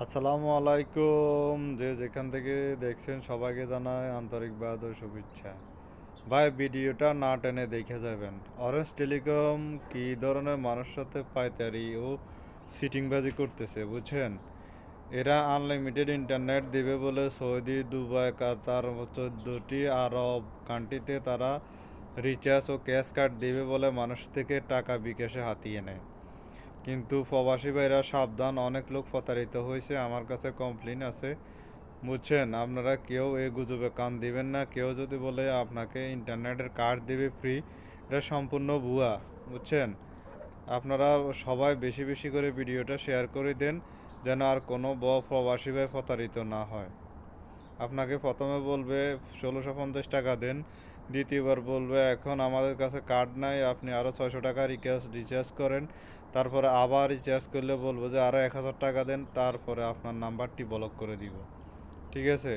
আসসালামু আলাইকুম। যে যেখান থেকে দেখছেন সবাইকে জানাই আন্তরিকবাদ ও শুভেচ্ছা। ভাই, ভিডিওটা না টেনে দেখে যাবেন। অরেঞ্জ টেলিকম কী ধরনের মানুষের সাথে পায়তারি ও সিটিংবাজি করতেছে বুঝছেন। এরা আনলিমিটেড ইন্টারনেট দেবে বলে সৌদি, দুবাই, কাতার 14টি আরব কান্ট্রিতে তারা রিচার্জ ও ক্যাশ কার্ড দেবে বলে মানুষ থেকে টাকা বিকাশে হাতিয়ে নেয়। কিন্তু প্রবাসী ভাইরা সাবধান, অনেক লোক প্রতারিত হয়েছে। আমার কাছে কমপ্লেন আছে বুঝছেন। আপনারা কেউ এই গুজবে কান দিবেন না। কেউ যদি বলে আপনাকে ইন্টারনেটের কার্ড দিবে ফ্রি, এটা সম্পূর্ণ ভুয়া বুঝছেন। আপনারা সবাই বেশি বেশি করে ভিডিওটা শেয়ার করে দেন, যেন আর কোনো প্রবাসী ভাই প্রতারিত না হয়। আপনাকে প্রথমে বলবে 1650 টাকা দেন, দ্বিতীয়বার বলবে এখন আমাদের কাছে কার্ড নাই, আপনি আরও 600 টাকা রিচার্জ করেন। তারপরে আবার রিচার্জ করলে বলবো যে আরও 1000 টাকা দেন, তারপরে আপনার নাম্বারটি ব্লক করে দিব। ঠিক আছে?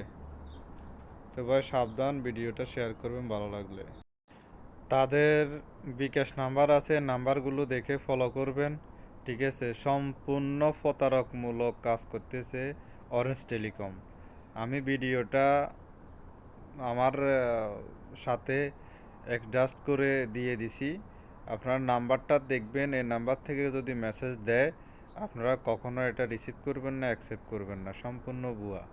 তো ভাই সাবধান, ভিডিওটা শেয়ার করবেন ভালো লাগলে। তাদের বিকাশ নাম্বার আছে, নাম্বারগুলো দেখে ফলো করবেন। ঠিক আছে? সম্পূর্ণ প্রতারকমূলক কাজ করতেছে অরেঞ্জ টেলিকম। আমি ভিডিওটা আমার সাথে অ্যাডজাস্ট করে দিয়ে দিছি। আপনার নাম্বারটা দেখবেন, এই নাম্বার থেকে যদি মেসেজ দেয় আপনারা কখনো এটা রিসিভ করবেন না, অ্যাকসেপ্ট করবেন না, সম্পূর্ণ ভুয়া।